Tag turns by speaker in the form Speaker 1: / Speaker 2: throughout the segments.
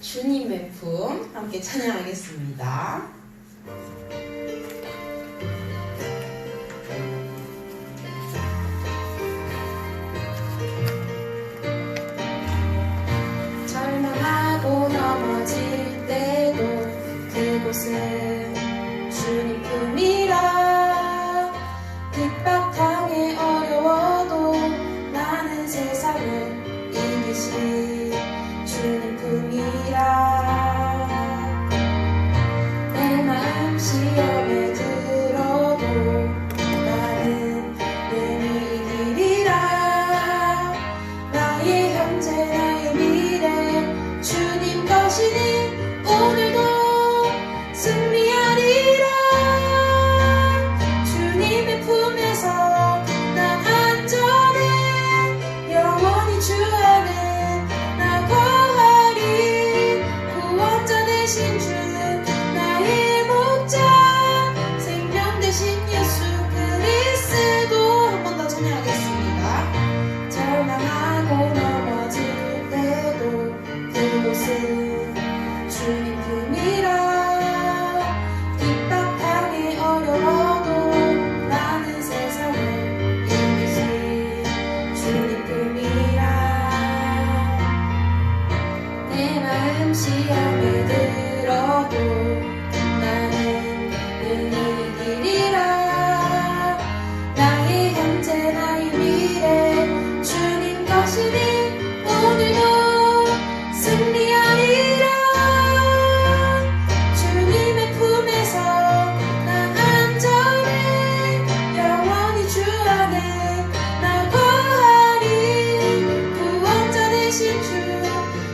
Speaker 1: 주님의 품 함께 찬양하겠습니다. 절망하고 넘어질 때도 그곳은 주님 품이라. 핍박당해 어려워도 나는 세상을 이기신 주님 품이라. 내 마음 시험에 들어도 나는 능히 이기리라. 나의 현재 나의 미래 주님 것이니 오늘도 승리하리라. 주님의 품에서 난 안전해. 영원히 주 안에 나 거하리. 구원자 되신 주 나의 목자 생명 되신 예수 그리스도. 한 번 더 찬양하겠습니다. 절망하고 넘어질 때도 그곳은 주님 품이라. 핍박당해 어려워도 나는 세상을 이기신 주님 품이라. 내 마음 시험에 들어도 나는 능히 이기리라. 나의 현재 나의 미래 주님 것이니 오늘도 승리하리라. 주님의 품에서 난 안전해. 영원히 주 안에 나 거하리. 구원자 되신 주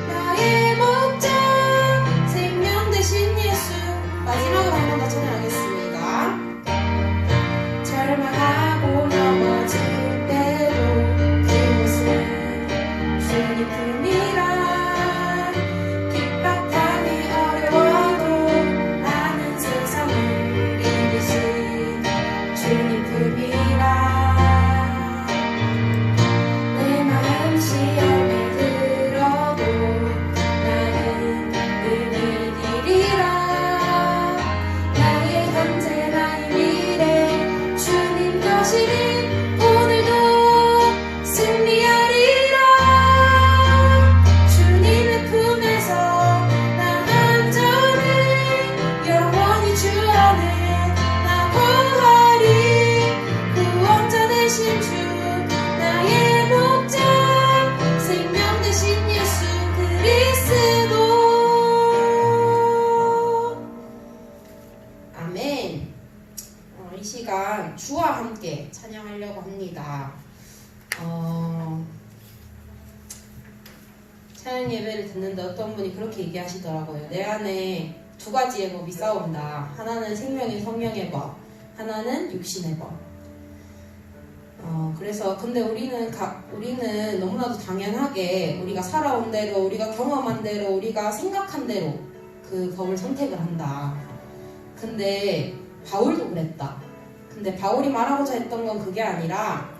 Speaker 1: 나의 목자 생명 되신 예수. 마지막으로 한 번 더 찬양하겠습니다. 절망하고 넘어질 때도 그곳은 주님 품이라. 핍박당해 어려워도 나는 세상을 이기신 주님 품이라. 내 마음 시험에 들어도 나는 능히 이기리라. 나의 현재 나의 미래 주님 것이니 오늘도 승리하리라. 주님의 품에서 난 안전해. 영원히 주 안에 나 거하리. 구원자 되신 주 나의 목자 생명 되신 예수 그리스도. 아멘. 이 시간 주와 함께 찬양하려고 합니다. 찬양 예배를 듣는데 어떤 분이 그렇게 얘기하시더라고요. 내 안에 두 가지의 법이 싸운다. 하나는 생명인 성령의 법, 하나는 육신의 법. 그래서 근데 우리는 너무나도 당연하게 우리가 살아온 대로, 우리가 경험한 대로, 우리가 생각한 대로 그 법을 선택을 한다. 근데 바울도 그랬다. 근데 바울이 말하고자 했던 건 그게 아니라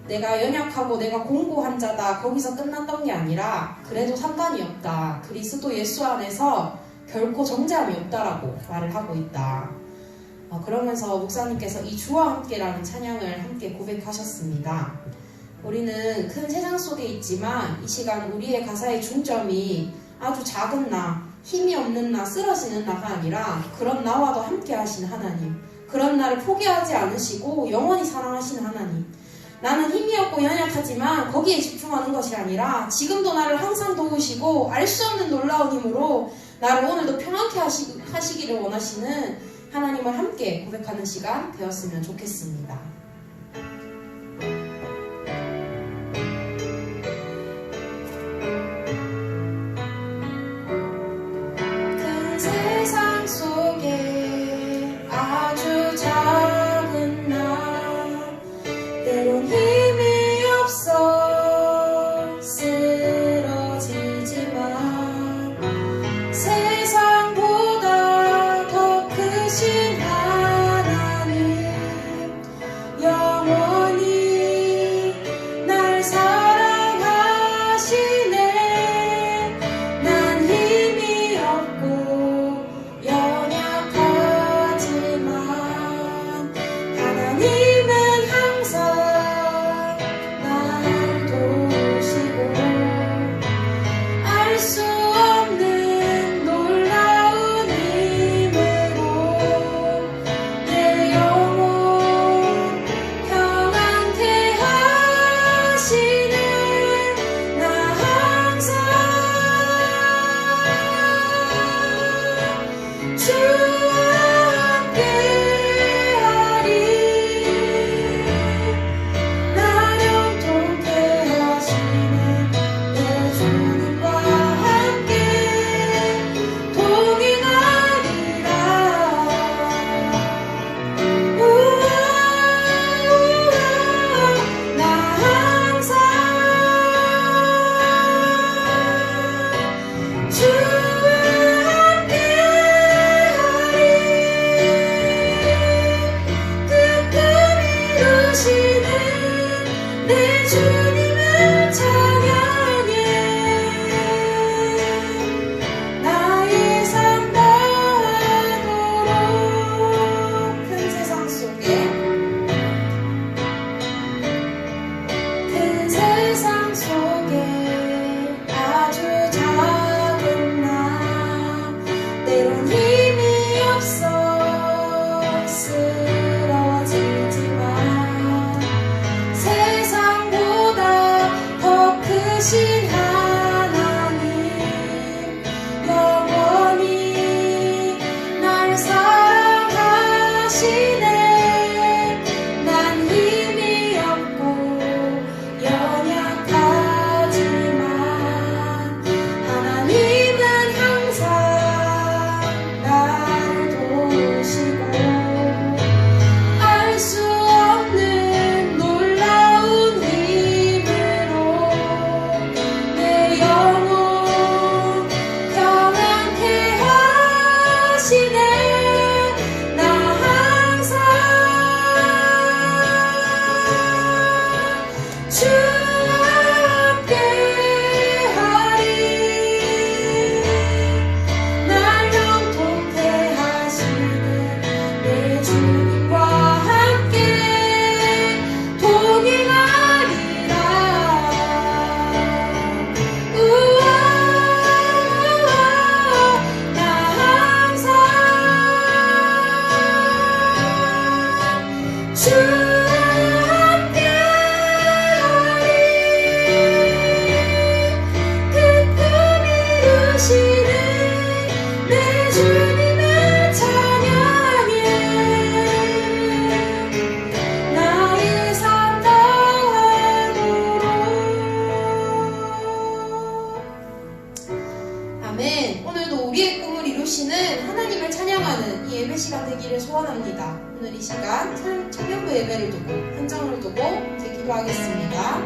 Speaker 1: 내가 연약하고 내가 공고한 자다 거기서 끝났던 게 아니라 그래도 상관이 없다. 그리스도 예수 안에서 결코 정죄함이 없다라고 말을 하고 있다. 그러면서 목사님께서 이 주와 함께라는 찬양을 함께 고백하셨습니다. 우리는 큰 세상 속에 있지만 이 시간 우리의 가사의 중점이 아주 작은 나, 힘이 없는 나, 쓰러지는 나가 아니라 그런 나와도 함께 하신 하나님, 그런 나를 포기하지 않으시고 영원히 사랑하시는 하나님. 나는 힘이 없고 연약하지만 거기에 집중하는 것이 아니라 지금도 나를 항상 도우시고 알 수 없는 놀라운 힘으로 나를 오늘도 평안케 하시기를 원하시는 하나님을 함께 고백하는 시간 되었으면 좋겠습니다. 큰 세상 속에 아주 작은 나, 때론 힘이 없어 쓰러지지만 세상보다 더 크신 하나님, 내 주님의 찬양에 나의 삶 다함으로. 아멘. 오늘도 우리의 꿈을 이루시는 하나님을 찬양하는 이 예배 시간 되기를 소원합니다. 오늘 이 시간 청년부 예배를 두고 한정을 두고 이제 기도하겠습니다.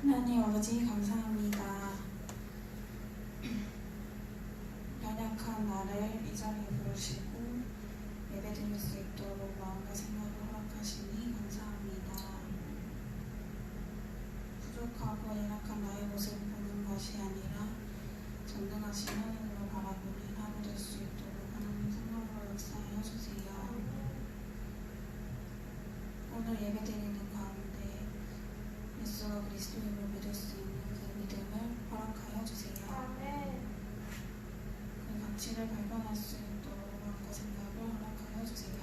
Speaker 2: 하나님 아버지 감사합니다. 연약한 나를 이 자리에 부르시고 예배드릴 수 있도록 마음과 생각을 허락하시니 감사합니다. 부족하고 연약한 나의 모습을 보는 것이 아니라 전능하신 하나님을 바라보는 하루 될 수 있도록 하나님 성령으로 역사하여 주세요. 오늘 예배드리는 가운데 예수가 그리스도임을 믿을 수 있는 그 믿음을 허락하여 주세요. 그 가치를 발견할 수 있도록 마음과 생각을 허락하여 주세요.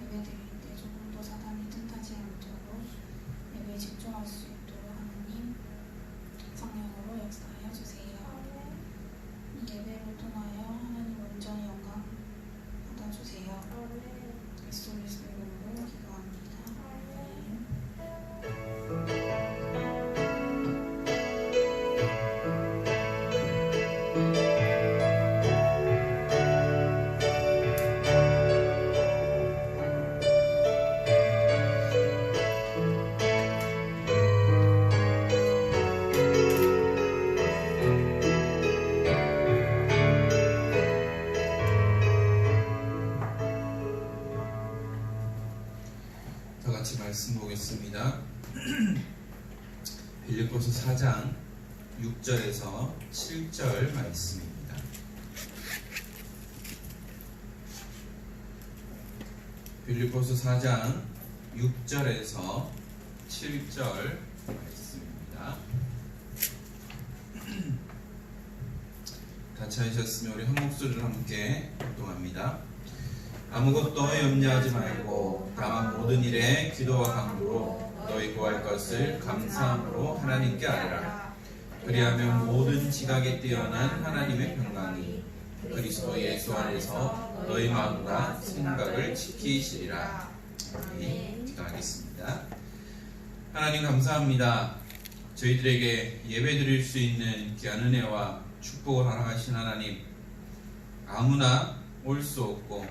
Speaker 2: 예배드릴 때 조금도 사단이 틈타지 않도록 예배에 집중할 수 있도록 하나님 성령으로 역사하여 주세요. 이 예배를 통하여 하나님 온전히 영광 받아주세요. 예수 그리스도의 이름으로 기도합니다.
Speaker 3: 다 같이 말씀 보겠습니다. 빌립보서 4장 6절에서 7절 말씀입니다. 빌립보서 4장 6절에서 7절 말씀입니다. 같이 하셨으면 우리 한 목소리로 함께 합동합니다. 아무것도 염려하지 말고 다만 모든 일에 기도와 간구로 너희 구할 것을 감사함으로 하나님께 아뢰라. 그리하면 모든 지각에 뛰어난 하나님의 평강이 그리스도 예수 안에서 너희 마음과 생각을 지키시리라. 아멘. 기도하겠습니다. 하나님 감사합니다. 저희들에게 예배드릴 수 있는 귀한 은혜와 축복을 허락하신 하나님, 아무나 올 수 없고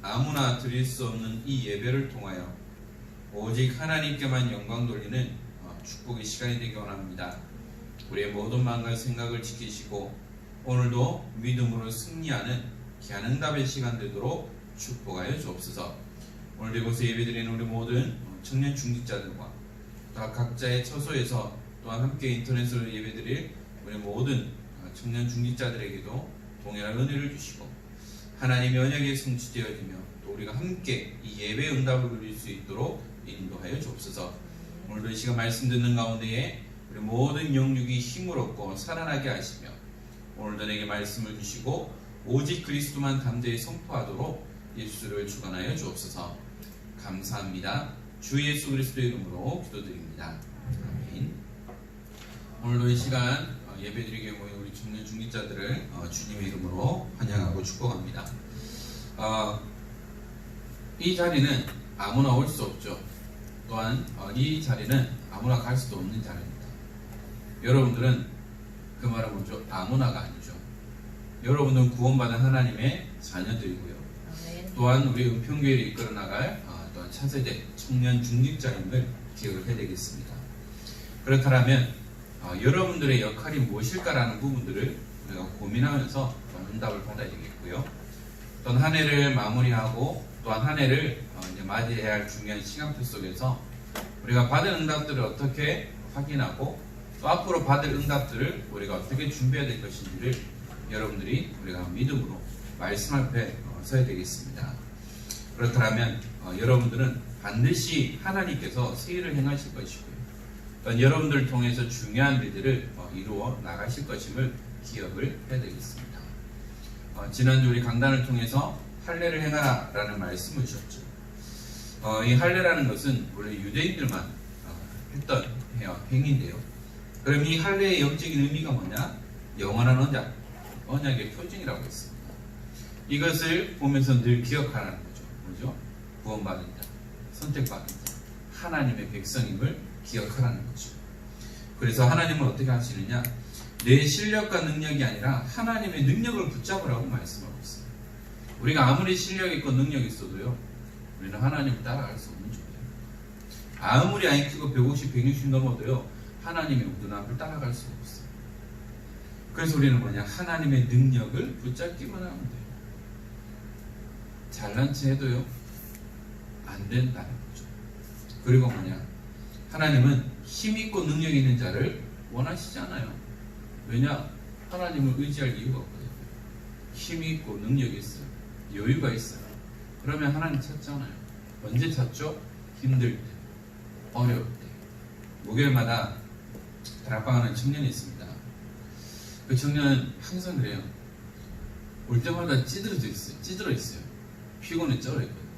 Speaker 3: 아무나 드릴 수 없는 이 예배를 통하여 오직 하나님께만 영광 돌리는 축복의 시간이 되기 원합니다. 우리의 모든 마음과 생각을 지키시고 오늘도 믿음으로 승리하는 귀한 응답의 시간 되도록 축복하여 주옵소서. 오늘 이곳에 예배드리는 우리 모든 청년 중직자들과 또 각자의 처소에서 또한 함께 인터넷으로 예배드릴 우리 모든 청년 중직자들에게도 동일한 은혜를 주시고 하나님의 언약에 성취되어지며 또 우리가 함께 이 예배 응답을 누릴 수 있도록 인도하여 주옵소서. 오늘도 이 시간 말씀 듣는 가운데에 우리 모든 영육이 힘을 얻고 살아나게 하시며 오늘도 내게 말씀을 주시고 오직 그리스도만 담대히 선포하도록 예수를 주관하여 주옵소서. 감사합니다. 주 예수 그리스도의 이름으로 기도드립니다. 아멘. 오늘도 이 시간 예배드리게 모인 우리 청년 중직자들을 주님의 이름으로 환영하고 축복합니다. 이 자리는 아무나 올 수 없죠. 또한 이 자리는 아무나 갈 수도 없는 자리입니다. 여러분들은 그 말은 뭐죠? 아무나가 아니죠. 여러분들은 구원받은 하나님의 자녀들이고요. 또한 우리 은평교회를 이끌어 나갈 또한 차세대 청년 중직자임을 기억을 해야 되겠습니다. 그렇다면 여러분들의 역할이 무엇일까라는 부분들을 우리가 고민하면서 응답을 받아야 되겠고요. 또한 한 해를 마무리하고 또한 한 해를 이제 맞이해야 할 중요한 시간표 속에서 우리가 받은 응답들을 어떻게 확인하고 또 앞으로 받을 응답들을 우리가 어떻게 준비해야 될 것인지를 여러분들이 우리가 믿음으로 말씀 앞에 서야 되겠습니다. 그렇다면 여러분들은 반드시 하나님께서 새 일을 행하실 것이고요. 또한 여러분들을 통해서 중요한 일들을 이루어 나가실 것임을 기억을 해야 되겠습니다. 지난주 우리 강단을 통해서 할례를 행하라 라는 말씀을 주셨죠. 이 할례라는 것은 원래 유대인들만 했던 행위인데요. 그럼 이 할례의 영적인 의미가 뭐냐? 영원한 언약의 표징이라고 했습니다. 이것을 보면서 늘 기억하라는 거죠. 뭐죠? 구원받은 자, 선택받은 자, 하나님의 백성임을 기억하라는 거죠. 그래서 하나님은 어떻게 하시느냐? 내 실력과 능력이 아니라 하나님의 능력을 붙잡으라고 말씀하고 있어요. 우리가 아무리 실력 있고 능력이 있어도요, 우리는 하나님을 따라갈 수 없는 존재예요. 아무리 IQ가 150, 160 넘어도요, 하나님의 우둔함을 따라갈 수가 없어요. 그래서 우리는 뭐냐? 하나님의 능력을 붙잡기만 하면 돼요. 잘난 체 해도요, 안 된다는 거죠. 그리고 뭐냐? 하나님은 힘있고 능력 있는 자를 원하시지 않아요. 왜냐? 하나님을 의지할 이유가 없거든요. 힘이 있고 능력이 있어요. 여유가 있어요. 그러면 하나님 찾잖아요. 언제 찾죠? 힘들 때, 어려울 때. 목요일마다 다락방하는 청년이 있습니다. 그 청년은 항상 그래요. 올 때마다 찌들어 있어요. 피곤해 쩔어 있거든요.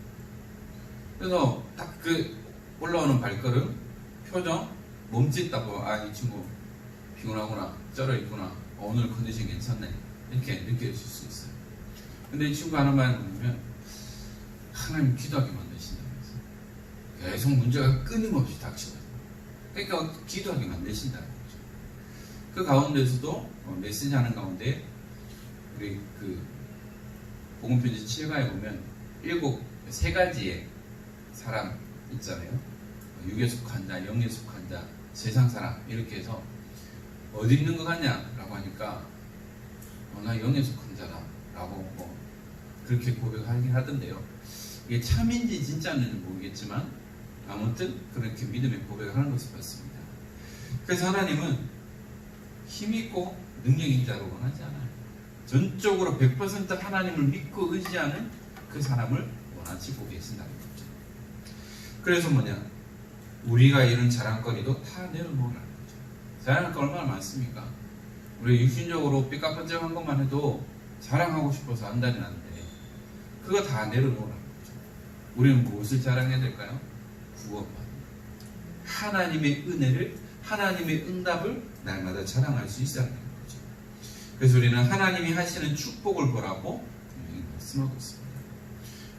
Speaker 3: 그래서 딱 그 올라오는 발걸음, 표정, 몸짓다고 이 친구 피곤하구나, 쩔어 있구나, 오늘 컨디션 괜찮네, 이렇게 느껴질 수 있어요. 근데 이 친구 하는 말은 뭐냐면, 하나님 기도하게 만드신다면서 계속 문제가 끊임없이 닥쳐요. 그러니까 기도하게 만드신다는 거죠. 그 가운데서도 메시지 하는 가운데 우리 그 복음편지 7가에 보면 3가지의 사람 있잖아요. 육에 속한 자, 영에 속한 자, 세상 사람, 이렇게 해서 어디 있는 것 같냐? 라고 하니까 나 영에 속한 자다 라고 그렇게 고백하긴 하던데요. 이게 참인지 진짜인지는 모르겠지만 아무튼 그렇게 믿음의 고백을 하는 것을 봤습니다. 그래서 하나님은 힘있고 능력 있는 자를 원하지 않아요. 전적으로 100% 하나님을 믿고 의지하는 그 사람을 원하시고 계신다는 거죠. 그래서 뭐냐? 우리가 이런 자랑거리도 다 내려놓으라는 거죠. 자랑할 거 얼마나 많습니까? 우리 육신적으로 삐까뻔쩍한 것만 해도 자랑하고 싶어서 안달이 나는데 그거 다 내려놓으라는 거죠. 우리는 무엇을 자랑해야 될까요? 구원받는 하나님의 은혜를, 하나님의 응답을 날마다 자랑할 수 있어야 하는 거죠. 그래서 우리는 하나님이 하시는 축복을 보라고 말씀하고 있습니다.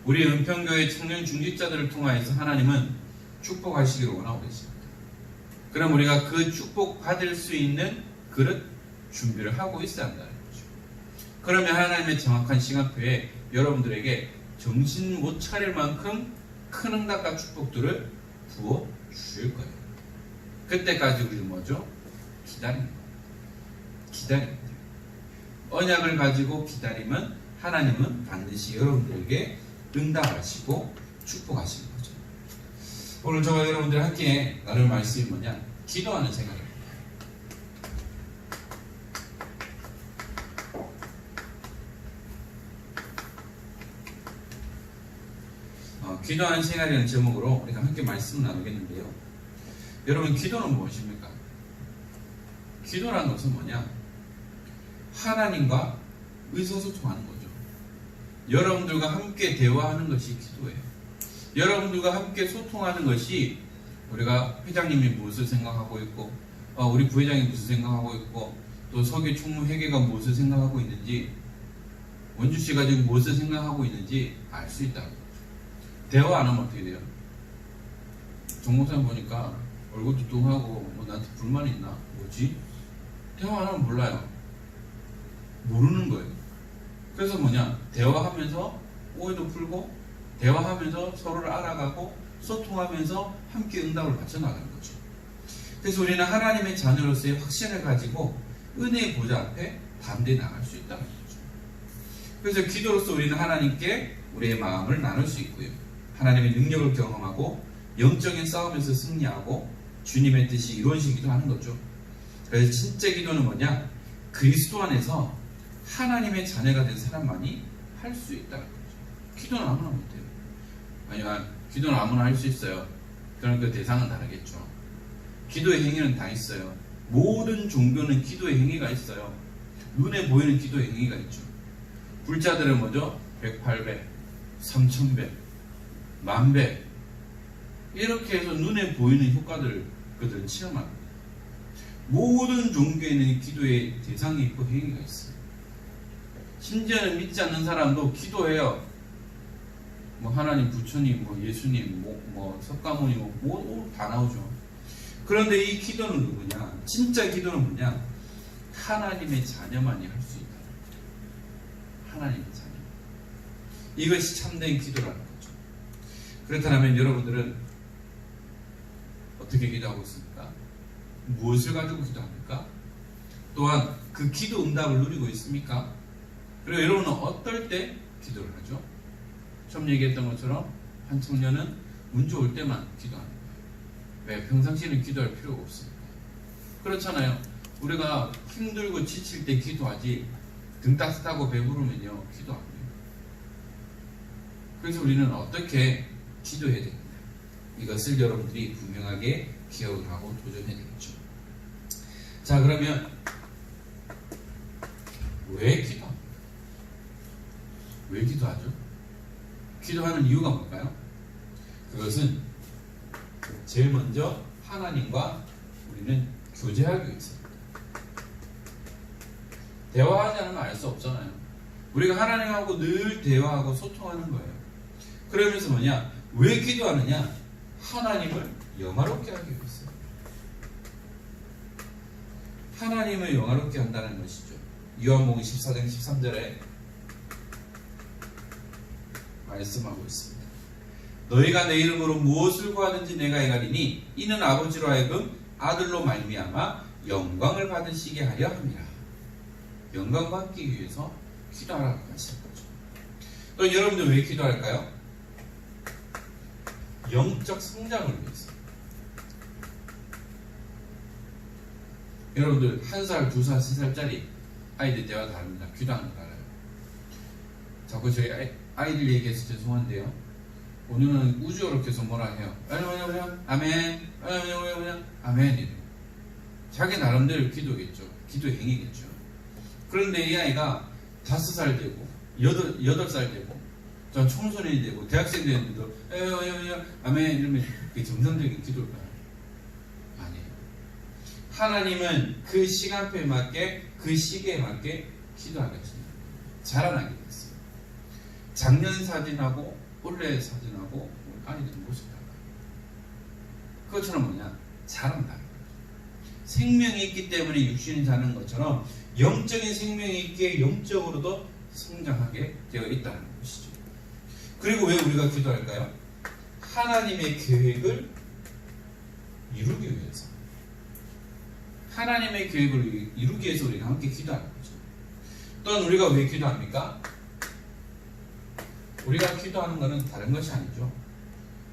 Speaker 3: 우리 은평교회 청년 중직자들을 통하여서 하나님은 축복하시기를 원하고 계십니다. 그럼 우리가 그 축복 받을 수 있는 그릇 준비를 하고 있어야 한다는 거죠. 그러면 하나님의 정확한 시간표에 여러분들에게 정신 못 차릴 만큼 큰 응답과 축복들을 부어 주실 거예요. 그때까지 우리는 뭐죠? 기다리는 거예요. 기다립니다. 언약을 가지고 기다리면 하나님은 반드시 여러분들에게 응답하시고 축복하시는 거죠. 오늘 저와 여러분들 함께 나눌 말씀이 뭐냐? 기도하는 생각입니다. 기도하는 생활이라는 제목으로 우리가 함께 말씀을 나누겠는데요. 여러분, 기도는 무엇입니까? 기도라는 것은 뭐냐? 하나님과 의사소통하는 거죠. 여러분들과 함께 대화하는 것이 기도예요. 여러분들과 함께 소통하는 것이 우리가 회장님이 무엇을 생각하고 있고 우리 부회장이 무엇을 생각하고 있고 또 서교 총무회계가 무엇을 생각하고 있는지 원주씨가 지금 무엇을 생각하고 있는지 알 수 있다는 거죠. 대화 안 하면 어떻게 돼요? 정목사님 보니까 얼굴도 뚱하고 나한테 불만이 있나? 뭐지? 대화 안 하면 몰라요. 모르는 거예요. 그래서 뭐냐? 대화하면서 오해도 풀고 대화하면서 서로를 알아가고 소통하면서 함께 응답을 받쳐나가는 거죠. 그래서 우리는 하나님의 자녀로서의 확신을 가지고 은혜의 보좌 앞에 담대히 나갈 수 있다는 거죠. 그래서 기도로서 우리는 하나님께 우리의 마음을 나눌 수 있고요. 하나님의 능력을 경험하고 영적인 싸움에서 승리하고 주님의 뜻이 이루어지기도 하는 거죠. 그래서 진짜 기도는 뭐냐? 그리스도 안에서 하나님의 자녀가 된 사람만이 할 수 있다는 거죠. 기도는 아무나 못해요. 아니면 기도는 아무나 할 수 있어요. 그럼 그 대상은 다르겠죠. 기도의 행위는 다 있어요. 모든 종교는 기도의 행위가 있어요. 눈에 보이는 기도의 행위가 있죠. 불자들은 뭐죠? 108배, 3000배, 10,000배 이렇게 해서 눈에 보이는 효과들을 그들은 체험합니다. 모든 종교에는 기도의 대상이 있고 행위가 있어요. 심지어는 믿지 않는 사람도 기도해요. 뭐 하나님, 부처님, 뭐 예수님, 뭐 석가모니 뭐 다 나오죠. 그런데 이 기도는 누구냐? 진짜 기도는 뭐냐? 하나님의 자녀만이 할 수 있다. 하나님의 자녀. 이것이 참된 기도라는 거죠. 그렇다면 여러분들은 어떻게 기도하고 있습니까? 무엇을 가지고 기도합니까? 또한 그 기도 응답을 누리고 있습니까? 그리고 여러분은 어떨 때 기도를 하죠? 처음 얘기했던 것처럼 한 청년은 운 좋을 때만 기도합니다. 왜? 평상시에는 기도할 필요가 없습니다. 그렇잖아요. 우리가 힘들고 지칠 때 기도하지 등 따뜻하고 배부르면요 기도 안 해요. 그래서 우리는 어떻게 기도해야 됩니다. 이것을 여러분들이 분명하게 기억을 하고 도전해야 되겠죠. 자, 그러면 왜 기도합니까? 왜 기도하죠? 기도하는 이유가 뭘까요? 그것은 제일 먼저 하나님과 우리는 교제하기 위해서입니다. 대화하지 않으면 알 수 없잖아요. 우리가 하나님하고 늘 대화하고 소통하는 거예요. 그러면서 뭐냐? 왜 기도하느냐? 하나님을 영화롭게 하기 위해서. 하나님을 영화롭게 한다는 것이죠. 요한복음 14장 13절에 말씀하고 있습니다. 너희가 내 이름으로 무엇을 구하든지 내가 행하리니 이는 아버지로 하여금 아들로 말미암아 영광을 받으시게 하려 함이라. 영광 받기 위해서 기도하라고 하시는 거죠. 그럼 여러분들 왜 기도할까요? 영적 성장을 위해서. 여러분들 1살, 2살, 3살짜리 아이들 때와 다릅니다. 기도하는 거 달라요. 자꾸 저희 아이들 얘기해서 죄송한데요. 오늘은 우주어로 계속 뭐라 해요. 아멘, 아멘. 자기 나름대로 기도겠죠. 기도 행위겠죠. 그런데 이 아이가 5살 되고 8살 되고 전 청소년이 되고 대학생 되는데도 아멘 이러면 그게 정상적인 기도일까요? 아니에요. 하나님은 그 시간표에 맞게 그 시기에 맞게 기도하겠습니다. 자라나게 됐어요. 작년 사진하고 올해 사진하고 아이들 모습 달라요. 그것처럼 뭐냐? 자란다. 생명이 있기 때문에 육신이 자는 것처럼 영적인 생명이 있기에 영적으로도 성장하게 되어 있다는 것이죠. 그리고 왜 우리가 기도할까요? 하나님의 계획을 이루기 위해서. 하나님의 계획을 이루기 위해서 우리가 함께 기도하는 거죠. 또한 우리가 왜 기도합니까? 우리가 기도하는 것은 다른 것이 아니죠.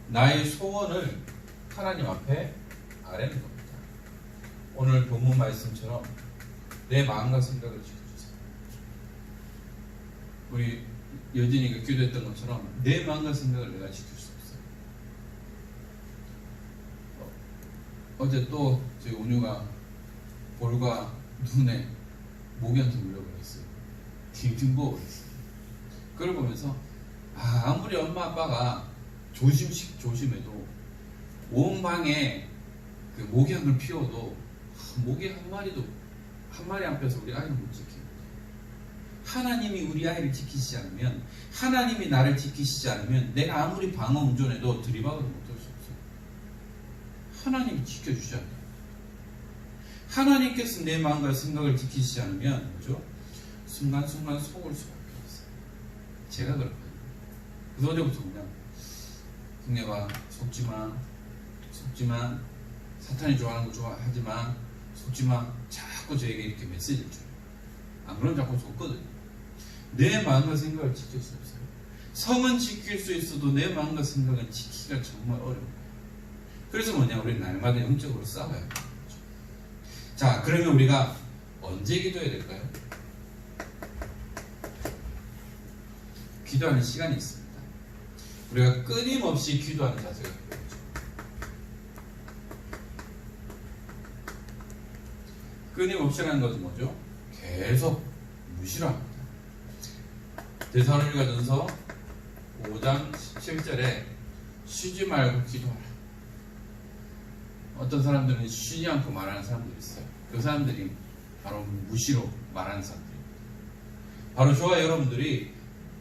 Speaker 3: 나의 소원을 하나님 앞에 아뢰는 겁니다. 오늘 본문 말씀처럼 내 마음과 생각을 지켜주세요. 우리 여진이가 기도했던 것처럼 내 마음과 생각을 내가 지킬 수 없어요. 어제 또 저희 온유가 볼과 눈에 모기한테 물려버렸어요. 딩딩 부어버렸어요. 그걸 보면서 아무리 엄마 아빠가 조심해도 온 방에 그 모기향을 피워도 모기 한 마리 앞에서 우리 아이를 못 지킵니다. 하나님이 우리 아이를 지키시지 않으면, 하나님이 나를 지키시지 않으면 내가 아무리 방어 운전해도 들이박아도 못할 수 없어요. 하나님이 지켜주셔야 돼요. 하나님께서 내 마음과 생각을 지키시지 않으면 뭐죠? 순간순간 속을 수밖에 없어요. 제가 그렇거든요. 그래서 어제부터 그냥 형네가 속지마 사탄이 좋아하는 거 좋아하지만 속지마 자꾸 저에게 이렇게 메시지를 줘요. 안 그러면 자꾸 속거든요. 내 마음과 생각을 지킬 수 없어요. 성은 지킬 수 있어도 내 마음과 생각은 지키기가 정말 어려워요. 그래서 뭐냐, 우리 날마다 영적으로 싸워야 돼요. 자, 그러면 우리가 언제 기도해야 될까요? 기도하는 시간이 있습니다. 우리가 끊임없이 기도하는 자세가 필요하죠. 끊임없이라는 것은 뭐죠? 계속 무시로 합니다. 데살로니가전서 5장 17절에 쉬지 말고 기도하라. 어떤 사람들은 쉬지 않고 말하는 사람들이 있어요. 그 사람들이 바로 무시로 말하는 사람들입니다. 바로 저와 여러분들이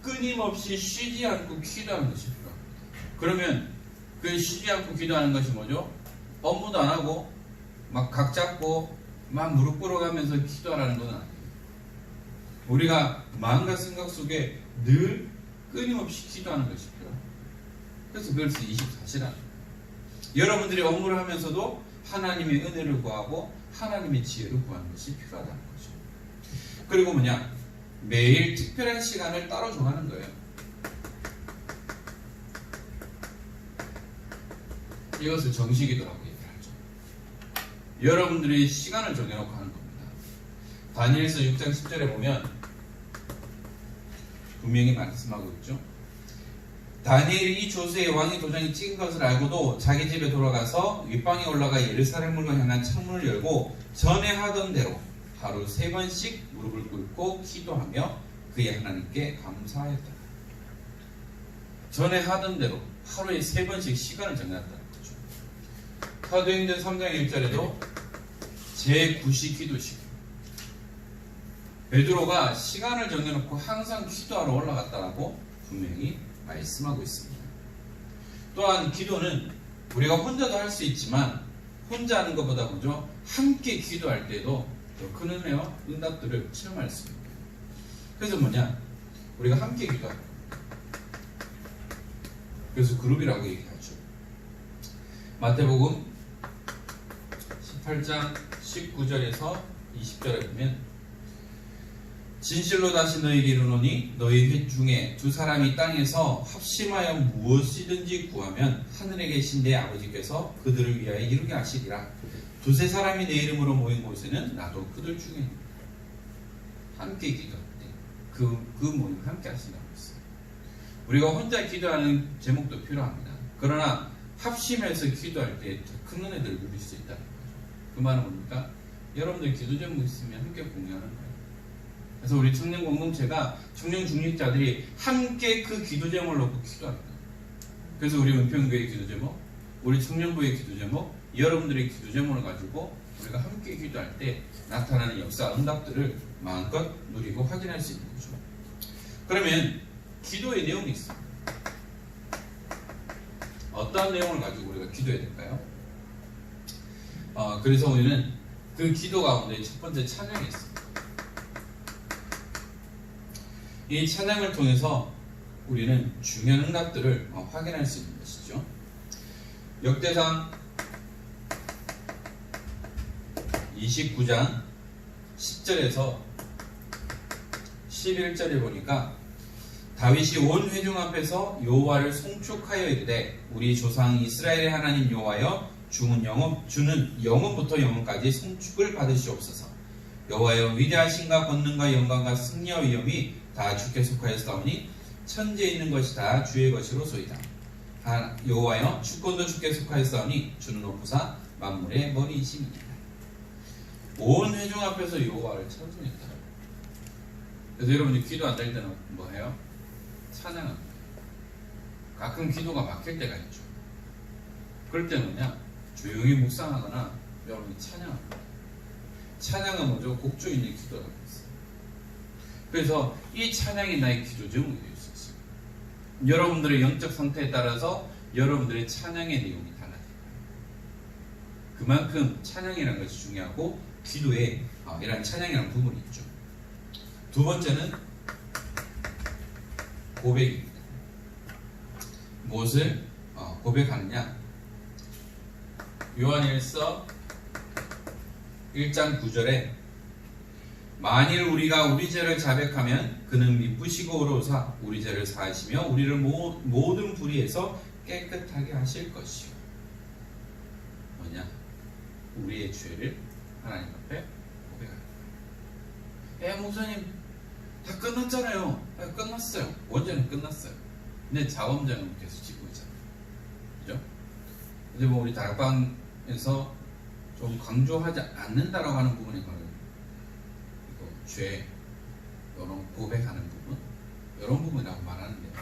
Speaker 3: 끊임없이 쉬지 않고 기도하는 것이 필요합니다. 그러면 그 쉬지 않고 기도하는 것이 뭐죠? 업무도 안 하고 막 각 잡고 막 무릎 꿇어가면서 기도하라는 건 아니에요. 우리가 마음과 생각 속에 늘 끊임없이 기도하는 것이 필요해요. 그래서 그것을 24시간 여러분들이 업무를 하면서도 하나님의 은혜를 구하고 하나님의 지혜를 구하는 것이 필요하다는 거죠. 그리고 뭐냐, 매일 특별한 시간을 따로 정하는 거예요. 이것을 정식기도라고 얘기하죠. 여러분들이 시간을 정해놓고 하는 겁니다. 다니엘서 6장 10절에 보면 분명히 말씀하고 있죠. 다니엘이 이 조세의 왕의 도장이 찍은 것을 알고도 자기 집에 돌아가서 윗방에 올라가 예루살렘으로 향한 창문을 열고 전에 하던 대로 하루 3번씩 무릎을 꿇고 기도하며 그의 하나님께 감사하였다. 전에 하던 대로 하루에 3번씩 시간을 정해놨다는 거죠. 사도행전 3장 1절에도 제9시 기도식, 베드로가 시간을 정해놓고 항상 기도하러 올라갔다라고 분명히 말씀하고 있습니다. 또한 기도는 우리가 혼자도 할 수 있지만 혼자 하는 것보다 먼저 함께 기도할 때도 더 큰 은혜와 응답들을 체험할 수 있습니다. 그래서 뭐냐, 우리가 함께 기도하는 겁니다. 그래서 그룹이라고 얘기하죠. 마태복음 18장 19절에서 20절에 보면 진실로 다시 너희에게 이르노니 너희 회 중에 두 사람이 땅에서 합심하여 무엇이든지 구하면 하늘에 계신 내 아버지께서 그들을 위하여 이루게 하시리라. 두세 사람이 내 이름으로 모인 곳에는 나도 그들 중에 있다. 함께 기도할 때 그 모임을 함께 하신다고 했어요. 우리가 혼자 기도하는 제목도 필요합니다. 그러나 합심해서 기도할 때 더 큰 은혜들을 누릴 수 있다는 거죠. 그 말은 뭡니까? 여러분들 기도 제목 있으면 함께 공유하는 거예요. 그래서 우리 청년 공동체가 청년 중직자들이 함께 그 기도 제목을 놓고 기도합니다. 그래서 우리 은평교회의 기도 제목, 우리 청년부의 기도 제목, 여러분들의 기도 제목을 가지고 우리가 함께 기도할 때 나타나는 역사, 응답들을 마음껏 누리고 확인할 수 있는 거죠. 그러면 기도의 내용이 있습니다. 어떤 내용을 가지고 우리가 기도해야 될까요? 그래서 우리는 그 기도 가운데 첫 번째 찬양이 있습니다. 이 찬양을 통해서 우리는 중요한 응답들을 확인할 수 있는 것이죠. 역대상 29장 10절에서 11절에 보니까 다윗이 온 회중 앞에서 여호와를 송축하여 이르되 우리 조상 이스라엘의 하나님 여호와여 주는 영원부터 영원까지 송축을 받으시옵소서. 여호와여 위대하신가 권능과 영광과 승리와 위엄이 다 주께 속하였사오니 천지에 있는 것이 다 주의 것이로소이다. 여호와여 주권도 주께 속하였사오니 주는 높으사 만물의 머리이심이니라. 온 회중 앞에서 여호와를 찬송했다. 그래서 여러분이 기도 안 될 때는 뭐 해요? 찬양합니다. 가끔 기도가 막힐 때가 있죠. 그럴 때는 뭐냐? 조용히 묵상하거나 여러분이 찬양합니다. 찬양은 먼저 곡조 있는 기도라고 했어요. 그래서 이 찬양이 나의 기도 제목이 될 수 있어요. 여러분들의 영적 상태에 따라서 여러분들의 찬양의 내용이 달라져요. 그만큼 찬양이라는 것이 중요하고 기도에 이런 찬양이라는 부분이 있죠. 두 번째는 고백입니다. 무엇을 고백하느냐? 요한일서 1장 9절에 만일 우리가 우리 죄를 자백하면 그는 미쁘시고 의로우사 우리 죄를 사하시며 우리를 모든 불의에서 깨끗하게 하실 것이요. 뭐냐? 우리의 죄를 하나님 앞에 고백하는 거예요. 목사님 다 끝났잖아요. 끝났어요. 원죄는 끝났어요. 근데 자범죄는 계속 짓고 있잖아요. 그죠? 근데 뭐 우리 다락방에서 좀 강조하지 않는다라고 하는 부분이 바로 이거 죄, 이런 고백하는 부분, 이런 부분이라고 말하는데요.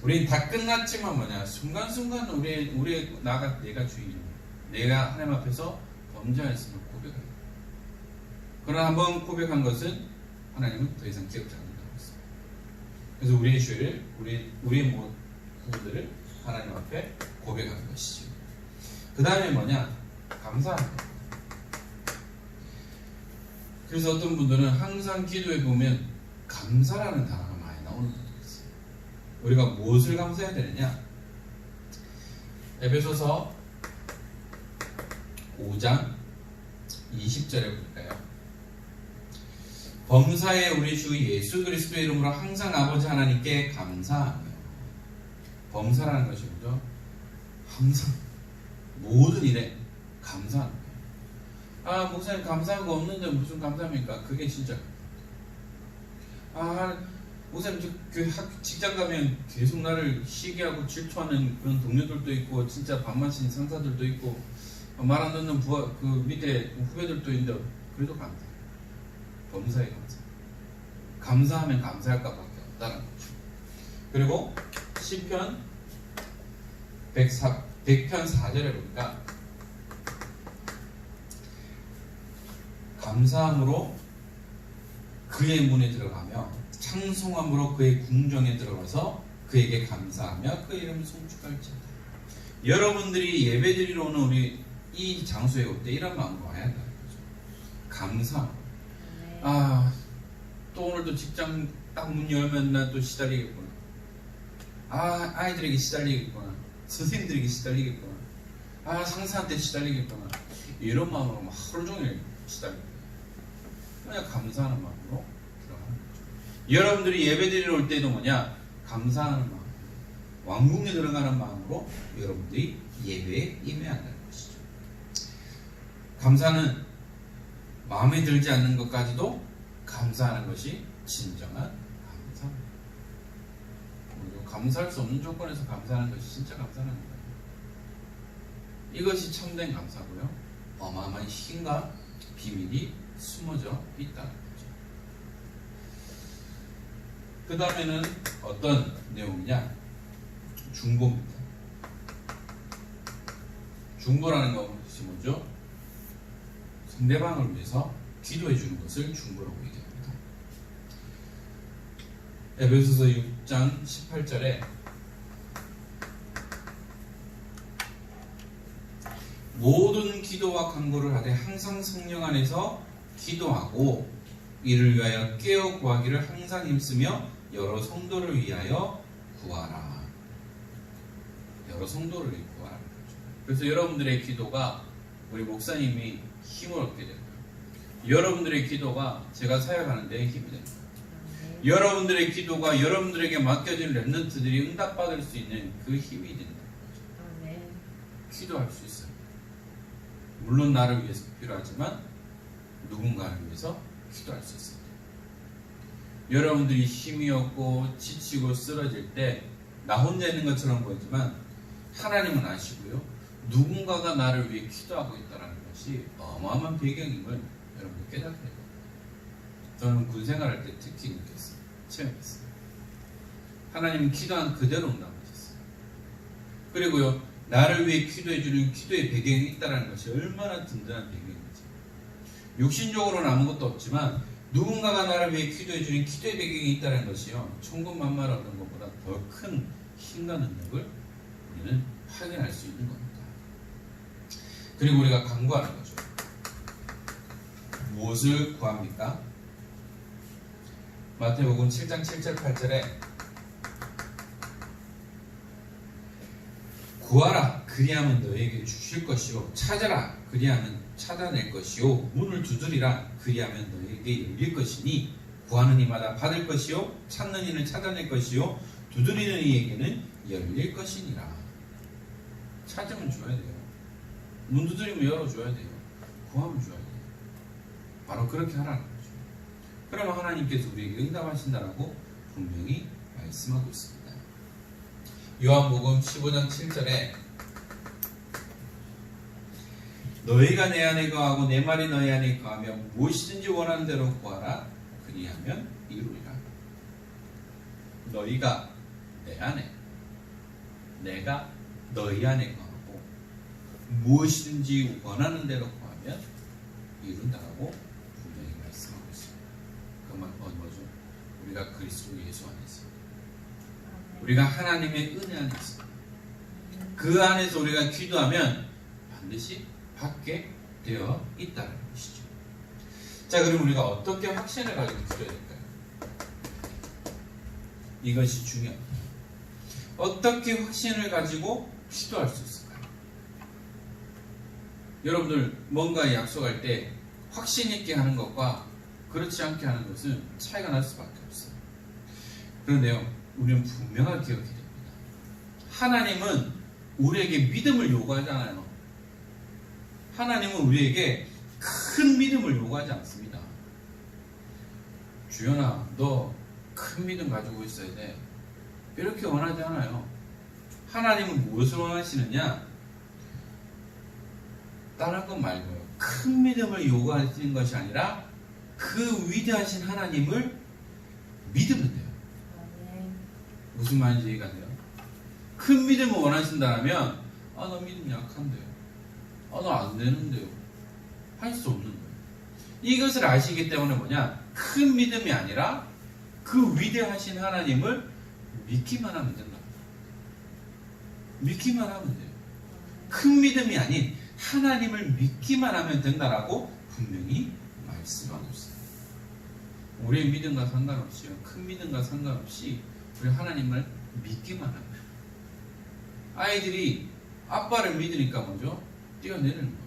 Speaker 3: 우리 다 끝났지만 뭐냐? 순간순간 우리 내가 주인, 내가 하나님 앞에서 범죄했음을 고백해요. 그러나 한번 고백한 것은 하나님은 더 이상 기억지 않는다고 했어요. 그래서 우리의 죄를, 우리의 부분들을 하나님 앞에 고백하는 것이죠. 그 다음에 뭐냐? 감사하는 거예요. 그래서 어떤 분들은 항상 기도에 보면 감사라는 단어가 많이 나오는 분들이 있어요. 우리가 무엇을 감사해야 되느냐? 에베소서 5장 20절에 볼까요? 범사에 우리 주 예수 그리스도의 이름으로 항상 아버지 하나님께 감사하며. 범사라는 것이 뭐죠? 항상 모든 일에 감사하는 거예요. 목사님 감사한 거 없는데 무슨 감사합니까? 그게 진짜. 목사님 직장 가면 계속 나를 시기하고 질투하는 그런 동료들도 있고 진짜 반만신 상사들도 있고 말 안 듣는 그 밑에 후배들도 있는데 그래도 감사해요. 범사에 감사. 감사하면 감사할 것밖에 없다는 거죠. 그리고 시편 100편 4절에 보니까 감사함으로 그의 문에 들어가며 찬송함으로 그의 궁정에 들어가서 그에게 감사하며 그의 이름을 송축할지어다. 여러분들이 예배드리러 오는 우리 이 장소에 올 때 이런 마음으로 와야 한다는 거죠. 감사. 또 오늘도 직장 딱 문 열면 나 또 시달리겠구나. 아이들에게 시달리겠구나. 선생님들에게 시달리겠구나. 상사한테 시달리겠구나. 이런 마음으로 막 하루 종일 시달립니다. 그냥 감사하는 마음으로 들어가는 거죠. 여러분들이 예배드리러 올 때도 뭐냐? 감사하는 마음, 왕궁에 들어가는 마음으로 여러분들이 예배에 임해한다는 것이죠. 감사는 마음에 들지 않는 것까지도 감사하는 것이 진정한 감사입니다. 감사할 수 없는 조건에서 감사하는 것이 진짜 감사하는 거예요. 이것이 참된 감사고요. 어마어마한 힘과 비밀이 숨어져 있다는 거죠. 그 다음에는 어떤 내용이냐? 중보입니다. 중보라는 것이 뭐죠? 상대방을 위해서 기도해 주는 것을 중보라고 얘기합니다. 에베소서 6장 18절에 모든 기도와 간구를 하되 항상 성령 안에서 기도하고 이를 위하여 깨어 구하기를 항상 힘쓰며 여러 성도를 위하여 구하라. 여러 성도를 구하라는 거죠. 그래서 여러분들의 기도가 우리 목사님이 힘을 얻게 됩니다. 여러분들의 기도가 제가 사역하는 데 힘이 됩니다. 여러분들의 기도가 여러분들에게 맡겨진 렘넌트들이 응답받을 수 있는 그 힘이 된다는 거죠. 기도할 수 있어요. 물론 나를 위해서 필요하지만 누군가를 위해서 기도할 수 있습니다. 여러분들이 힘이 없고 지치고 쓰러질 때 나 혼자 있는 것처럼 보이지만 하나님은 아시고요. 누군가가 나를 위해 기도하고 있다는 것이 어마어마한 배경임을 여러분들 깨닫게 됩니다. 저는 군 생활할 때 특히 느꼈어요. 체험했어요. 하나님은 기도한 그대로 응답하셨어요. 그리고요. 나를 위해 기도해주는 기도의 배경이 있다는 것이 얼마나 든든한 배경인지. 육신적으로는 아무것도 없지만 누군가가 나를 위해 기도해주는 기도의 배경이 있다는 것이요. 천군만마를 얻는 것보다 더 큰 힘과 능력을 우리는 확인할 수 있는 겁니다. 그리고 우리가 간구하는 거죠. 무엇을 구합니까? 마태복음 7장 7절 8절에 구하라 그리하면 너에게 주실 것이요 찾아라 그리하면 찾아낼 것이요 문을 두드리라 그리하면 너에게 열릴 것이니 구하는 이마다 받을 것이요 찾는 이는 찾아낼 것이요 두드리는 이에게는 열릴 것이니라. 찾으면 줘야 돼요. 문 두드리면 열어줘야 돼요. 구하면 줘야 돼요. 바로 그렇게 하라는 거죠. 그러면 하나님께서 우리에게 응답하신다라고 분명히 말씀하고 있습니다. 요한복음 15장 7절에 너희가 내 안에 거하고 내 말이 너희 안에 거하며 무엇이든지 원하는 대로 구하라 그리하면 이루리라. 너희가 내 안에 내가 너희 안에 거하고 무엇이든지 원하는 대로 구하면 이룬다라고 분명히 말씀하고 있습니다. 그 말은 뭐죠? 우리가 그리스도 예수 안에 있습니다. 우리가 하나님의 은혜 안에 있습니다. 그 안에서 우리가 기도하면 반드시 받게 되어 있다는 것이죠. 자, 그럼 우리가 어떻게 확신을 가지고 기도해야 될까요? 이것이 중요합니다. 어떻게 확신을 가지고 기도할 수 있을까요? 여러분들 뭔가 약속할 때 확신 있게 하는 것과 그렇지 않게 하는 것은 차이가 날 수밖에 없어요. 그런데요, 우리는 분명하게 기억해야 됩니다. 하나님은 우리에게 믿음을 요구하잖아요. 하나님은 우리에게 큰 믿음을 요구하지 않습니다. 주연아, 너 큰 믿음 가지고 있어야 돼. 이렇게 원하지 않아요. 하나님은 무엇을 원하시느냐? 다른 것 말고요. 큰 믿음을 요구하시는 것이 아니라 그 위대하신 하나님을 믿으면 돼요. 무슨 말인지 이해가 돼요? 큰 믿음을 원하신다면 너 믿음 약한데요. 너 안 되는데요. 할 수 없는 거예요. 이것을 아시기 때문에 뭐냐? 큰 믿음이 아니라 그 위대하신 하나님을 믿기만 하면 된다. 믿기만 하면 돼요. 큰 믿음이 아닌 하나님을 믿기만 하면 된다라고 분명히 말씀하고 있어요. 우리의 믿음과 상관없이요. 큰 믿음과 상관없이 우리 하나님을 믿기만 하면 돼요. 아이들이 아빠를 믿으니까 뭐죠? 뛰어내리는 거예요.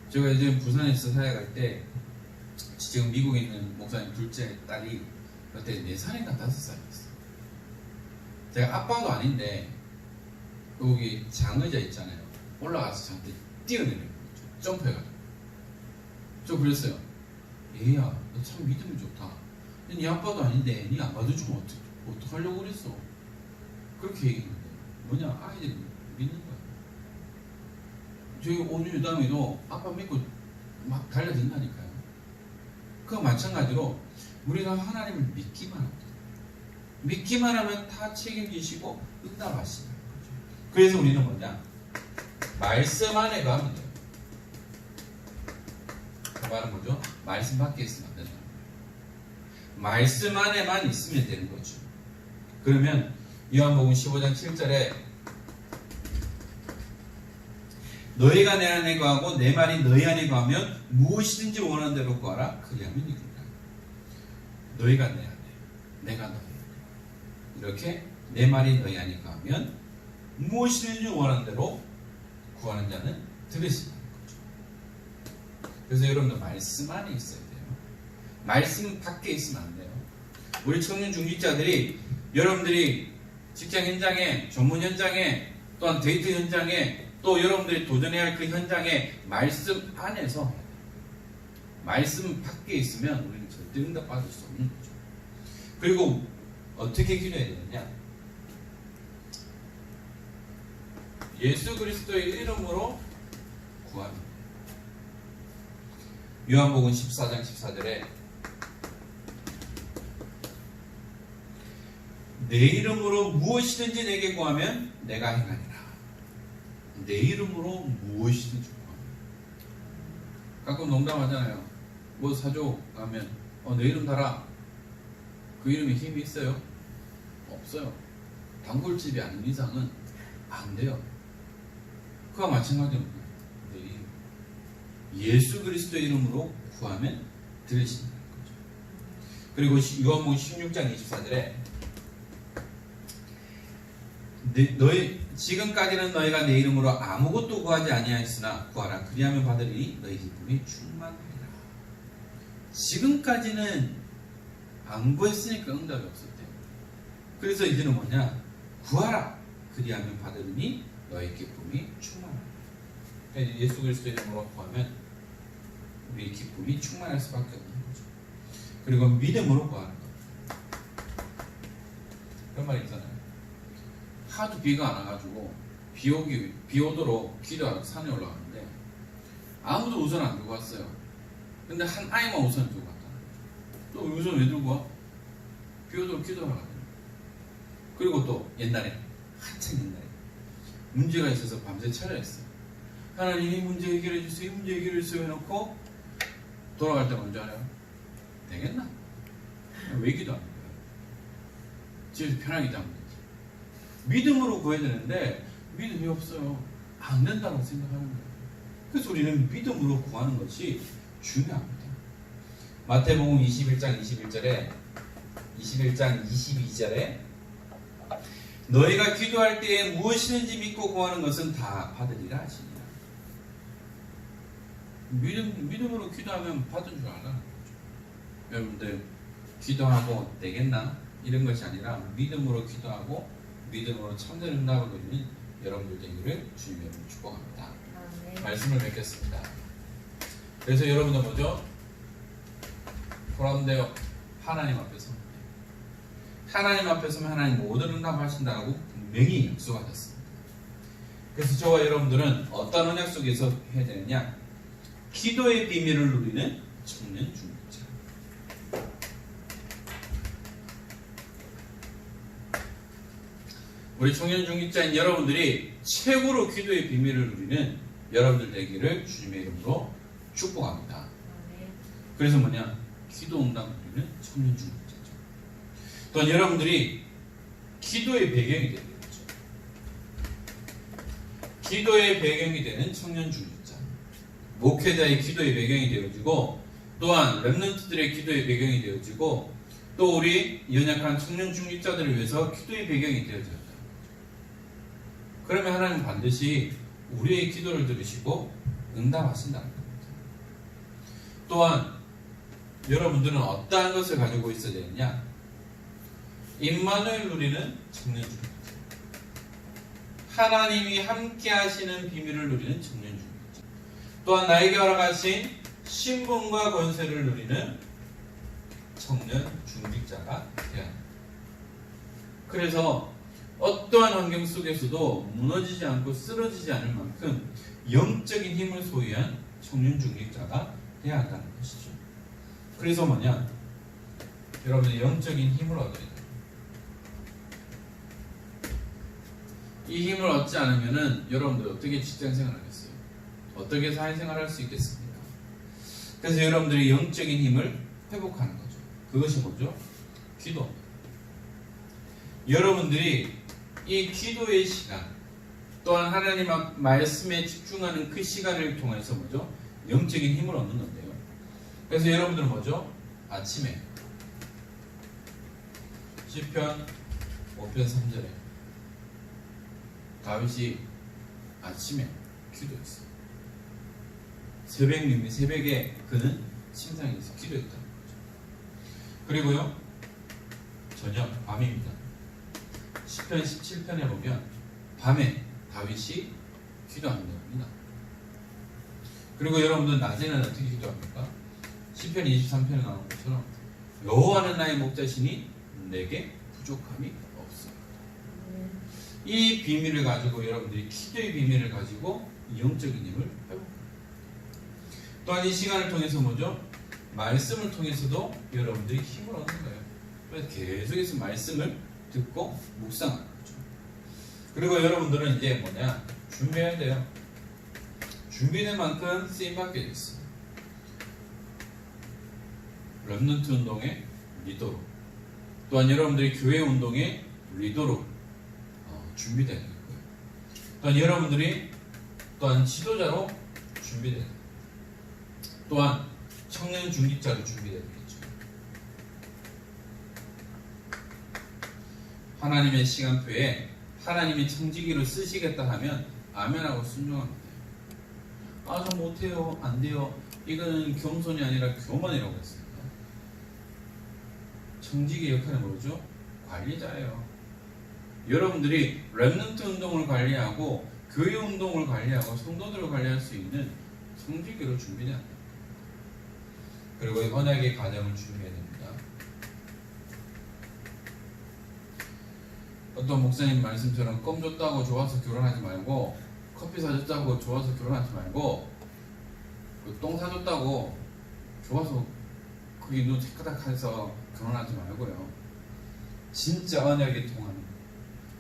Speaker 3: 제가 예전에 부산에서 사역할 때 지금 미국에 있는 목사님 둘째 딸이 그때 4살인가 5살이었어요. 제가 아빠도 아닌데 여기 장의자 있잖아요. 올라가서 저한테 뛰어내리는 거죠. 점프해가지고. 저 그랬어요. 얘야, 너 참 믿음이 좋다. 네 아빠도 아닌데 네 안 받아주면 어떡하려고 그랬어? 그렇게 얘기했는데 뭐냐? 아이들이 믿는 거야. 저희 오늘 유담이도 아빠 믿고 막 달려든다니까요. 그와 마찬가지로 우리가 하나님을 믿기만 합니다. 믿기만 하면 다 책임지시고 응답하시는 거죠. 그래서 우리는 뭐냐? 말씀 안에 가면 돼요. 그 말은 뭐죠? 말씀 밖에 있으면 안 된다. 말씀 안에만 있으면 되는 거죠. 그러면 요한복음 15장 7절에 너희가 내 안에 거하고 내 말이 너희 안에 거하면 무엇이든지 원하는 대로 구하라 그리하면 이루리라. 너희가 내 안에 내가 너희 안에 이렇게 내 말이 너희 안에 거하면 무엇이든지 원하는 대로 구하는 자는 들으신다는 거죠. 그래서 여러분들 말씀 안에 있어야 돼요. 말씀 밖에 있으면 안 돼요. 우리 청년 중직자들이 여러분들이 직장 현장에 전문 현장에 또한 데이트 현장에 또 여러분들이 도전해야 할 그 현장에 말씀 안에서 말씀 밖에 있으면 우리는 절대 응답받을 수 없는 거죠. 그리고 어떻게 기도해야 되느냐? 예수 그리스도의 이름으로 구합니다. 요한복음 14장 14절에 내 이름으로 무엇이든지 내게 구하면 내가 행하리라. 내 이름으로 무엇이든지 구하면. 가끔 농담하잖아요. 뭐 사줘 하면 내 이름 달아. 그 이름에 힘이 있어요? 없어요. 단골집이 아닌 이상은 안 돼요. 그와 마찬가지로 내 이름. 예수 그리스도의 이름으로 구하면 들으신다는 거죠. 그리고 요한복음 16장 24절에 너희 지금까지는 너희가 내 이름으로 아무것도 구하지 아니하였으나 구하라 그리하면 받으리니 너희 기쁨이 충만하리라. 지금까지는 안 구했으니까 응답이 없었대. 그래서 이제는 뭐냐? 구하라 그리하면 받으리니 너희 기쁨이 충만하리라. 그러니까 예수 그리스도 이름으로 구하면 우리의 기쁨이 충만할 수밖에 없는 거죠. 그리고 믿음으로 구하는 거. 그런 말이 있잖아요. 하도 비가 안 와가지고 비 오도록 기도하러 산에 올라가는데 아무도 우산 안 들고 왔어요. 근데 한 아이만 우산을 들고 왔다. 또 우산 왜 들고 와? 비 오도록 기도하러 가요. 그리고 또 옛날에 한참 옛날에 문제가 있어서 밤새 차려했어요. 하나님 이 문제 해결해 주세요. 이 문제 해결해 주세요 해놓고 돌아갈 때 먼저 알아요. 되겠나? 왜 기도하는 거예요? 집에서 편하게 자면 되지. 믿음으로 구해야 되는데 믿음이 없어요. 안 된다고 생각하는 거예요. 그래서 우리는 믿음으로 구하는 것이 중요합니다. 마태복음 21장 22절에 너희가 기도할 때에 무엇이든지 믿고 구하는 것은 다 받으리라 하시니라. 믿음으로 기도하면 받은 줄 알아는 거죠. 여러분들 기도하고 되겠나? 이런 것이 아니라 믿음으로 기도하고 믿음으로 참된 응답을 누리는 여러분들 되기를 주님의 이름으로 축복합니다. 말씀을 맺겠습니다. 그래서 여러분들 뭐죠? 돌아온대요. 하나님 앞에서 하나님 앞에서면 하나님 모든 응답하신다고 분명히 약속하셨습니다. 그래서 저와 여러분들은 어떤 언약 속에서 해야 되느냐? 기도의 비밀을 누리는 청년 중직자. 우리 청년 중직자인 여러분들이 최고로 기도의 비밀을 누리는 여러분들 되기를 주님의 이름으로 축복합니다. 그래서 뭐냐? 기도 응답 누리는 청년 중직자죠. 또한 여러분들이 기도의 배경이 되는 거죠. 기도의 배경이 되는 청년 중직자. 목회자의 기도의 배경이 되어지고 또한 렘넌트들의 기도의 배경이 되어지고 또 우리 연약한 청년 중직자들을 위해서 기도의 배경이 되어졌다. 그러면 하나님은 반드시 우리의 기도를 들으시고 응답하신다는 겁니다. 또한 여러분들은 어떠한 것을 가지고 있어야 되느냐? 임마누엘 누리는 청년 중직자. 하나님이 함께 하시는 비밀을 누리는 청년 중직자. 또한 나에게 허락하신 신분과 권세를 누리는 청년 중직자가 되어야 합니다. 그래서 어떠한 환경 속에서도 무너지지 않고 쓰러지지 않을 만큼 영적인 힘을 소유한 청년 중직자가 되어야 한다는 것이죠. 그래서 뭐냐? 여러분이 영적인 힘을 얻어야 돼요. 이 힘을 얻지 않으면은 여러분들 어떻게 직장생활 하겠어요? 어떻게 사회생활 할 수 있겠습니까? 그래서 여러분들이 영적인 힘을 회복하는 거죠. 그것이 뭐죠? 기도. 여러분들이 이 기도의 시간 또한 하나님 말씀에 집중하는 그 시간을 통해서 뭐죠? 영적인 힘을 얻는 건데요. 그래서 여러분들은 뭐죠? 아침에 시편 5편 3절에 다윗이 아침에 기도했어요. 새벽에 그는 침상에서 기도했다는 거죠. 그리고요 저녁 밤입니다. 시편 17편에 보면 밤에 다윗이 기도합니다. 그리고 여러분들 낮에는 어떻게 기도합니까? 시편 23편에 나오는 것처럼 여호와는 나의 목자시니 내게 부족함이 없습니다. 이 비밀을 가지고 여러분들이 기도의 비밀을 가지고 영적인 힘을 회복합니다. 또한 이 시간을 통해서 뭐죠? 말씀을 통해서도 여러분들이 힘을 얻는 거예요. 그래서 계속해서 말씀을 듣고 묵상하는 거죠. 그리고 여러분들은 이제 뭐냐? 준비해야 돼요. 준비된 만큼 쓰임받게 되어 있어요. 렘넌트 운동의 리더로 또한 여러분들이 교회 운동의 리더로 준비되는 거예요. 또한 여러분들이 또한 지도자로 준비되는 또한 청년 중직자로 준비되겠죠. 하나님의 시간표에 하나님이 청지기로 쓰시겠다 하면 아멘하고 순종하면 돼요. 아, 저 못해요, 안 돼요. 이거는 겸손이 아니라 교만이라고 했습니다. 청지기 역할은 뭐죠? 관리자예요. 여러분들이 렘넌트 운동을 관리하고 교회 운동을 관리하고 성도들을 관리할 수 있는 청지기로 준비돼야 합니다. 그리고 언약의 가정을 준비해야 됩니다. 어떤 목사님 말씀처럼 껌 줬다고 좋아서 결혼하지 말고, 커피 사줬다고 좋아서 결혼하지 말고, 똥 사줬다고 좋아서 그게 눈 새까닥해서 결혼하지 말고요. 진짜 언약이 통하는,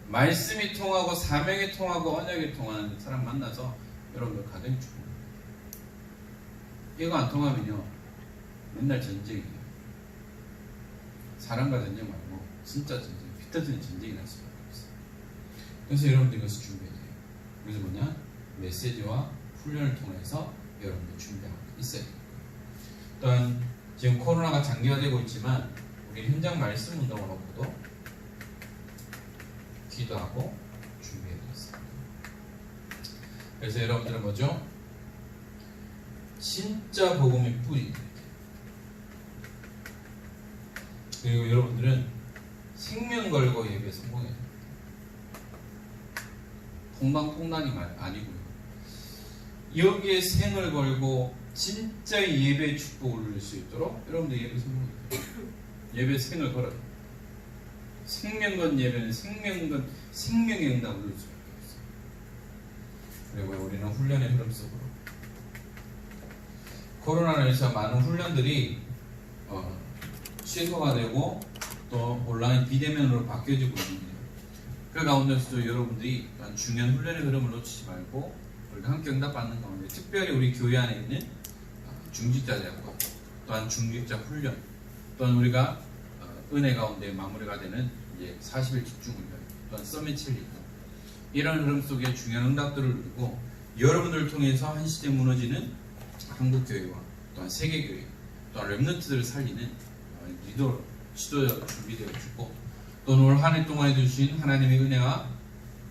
Speaker 3: 말씀이 통하고 사명이 통하고 언약이 통하는 사람 만나서 여러분들 가정이 죽습니다. 이거 안 통하면요 맨날 전쟁이에요. 사람과 전쟁 말고 진짜 전쟁, 피 터지는 전쟁이 날 수밖에 없어요. 그래서 여러분들 이것을 준비해야 돼요. 그래서 뭐냐? 메시지와 훈련을 통해서 여러분들 준비하고 있어야 돼요. 또한 지금 코로나가 장기화되고 있지만 우리 현장 말씀 운동을 놓고도 기도하고 준비해 드렸습니다. 그래서 여러분들은 뭐죠? 진짜 복음의 뿌리, 그리고 여러분들은 생명 걸고 예배 성공해야 됩니다. 퐁당퐁당이 아니고요. 여기에 생을 걸고 진짜 예배 축복을 누릴 수 있도록 여러분들 예배 성공해야 돼요. 예배 생을 걸어요. 생명건 예배는 생명의 응답을 누릴 수밖에 없어요. 그리고 우리는 훈련의 흐름 속으로, 코로나로 인해서 많은 훈련들이 취소가 되고 또 온라인 비대면으로 바뀌어지고 있는데요. 그 가운데서도 여러분들이 중요한 훈련의 흐름을 놓치지 말고 우리가 함께 응답받는 가운데, 특별히 우리 교회 안에 있는 중직자 대학과 또한 중직자 훈련, 또한 우리가 은혜 가운데 마무리가 되는 이제 40일 집중 훈련, 또한 서밋 칠리더, 이런 흐름 속에 중요한 응답들을 누리고 여러분들을 통해서 한 시대 무너지는 한국교회와 또한 세계교회, 또한 렘넌트들을 살리는 리더, 지도자가 준비되어 있고, 또 올 한 해 동안 해주신 하나님의 은혜와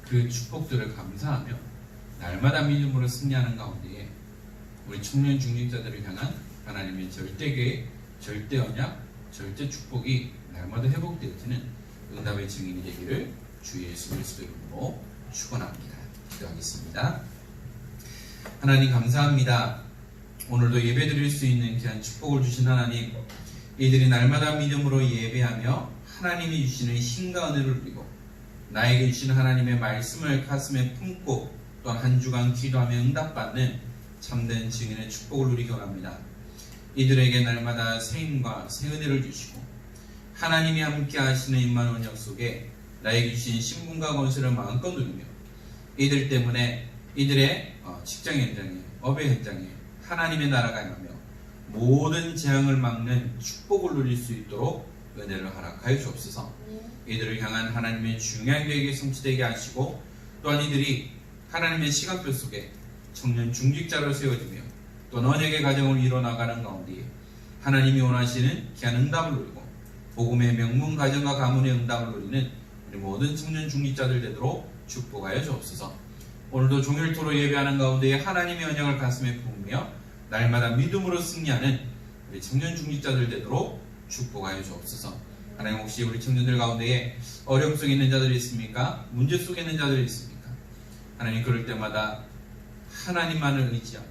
Speaker 3: 그 축복들을 감사하며 날마다 믿음으로 승리하는 가운데에 우리 청년 중직자들을 향한 하나님의 절대 계획, 절대 언약, 절대 축복이 날마다 회복되어지는 응답의 증인이 되기를 주 예수 그리스도의 이름으로 축원합니다. 기도하겠습니다. 하나님 감사합니다. 오늘도 예배드릴 수 있는 귀한 축복을 주신 하나님, 이들이 날마다 믿음으로 예배하며 하나님이 주시는 힘과 은혜를 누리고 나에게 주신 하나님의 말씀을 가슴에 품고 또한 한 주간 기도하며 응답받는 참된 증인의 축복을 누리기 원합니다. 이들에게 날마다 새 힘과 새 은혜를 주시고 하나님이 함께 하시는 임마누엘 언약 속에 나에게 주신 신분과 권세를 마음껏 누리며 이들 때문에 이들의 직장 현장에, 업의 현장에 하나님의 나라가 임하며 모든 재앙을 막는 축복을 누릴 수 있도록 은혜를 허락하여 주옵소서. 이들을 향한 하나님의 중요한 계획이 성취되게 하시고 또한 이들이 하나님의 시간표 속에 청년 중직자로 세워지며 또 언약의 가정을 이뤄나가는 가운데 하나님이 원하시는 귀한 응답을 누리고 복음의 명문 가정과 가문의 응답을 누리는 우리 모든 청년 중직자들 되도록 축복하여 주옵소서. 오늘도 종일토록 예배하는 가운데 하나님의 언약을 가슴에 품으며 날마다 믿음으로 승리하는 우리 청년 중직자들 되도록 축복하여 주옵소서. 하나님, 혹시 우리 청년들 가운데에 어려움 속에 있는 자들이 있습니까? 문제 속에 있는 자들이 있습니까? 하나님, 그럴 때마다 하나님만을 의지하고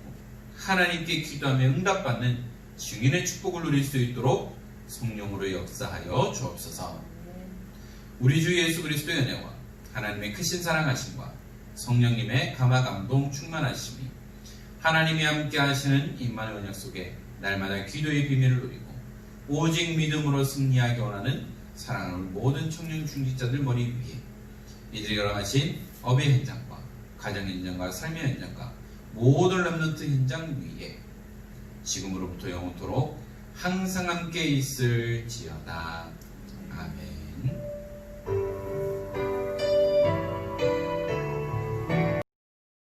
Speaker 3: 하나님께 기도하며 응답받는 증인의 축복을 누릴 수 있도록 성령으로 역사하여 주옵소서. 우리 주 예수 그리스도의 은혜와 하나님의 크신 사랑하심과 성령님의 감화 감동 충만하심이 하나님이 함께 하시는 임마누엘 언약 속에 날마다 기도의 비밀을 누리고 오직 믿음으로 승리하기 원하는 사랑하는 모든 청년 중직자들 머리 위에 이들이 열어가신 업의 현장과 가정 현장과 삶의 현장과 모든 렘넌트 현장 위에 지금으로부터 영원토록 항상 함께 있을지어다. 아멘.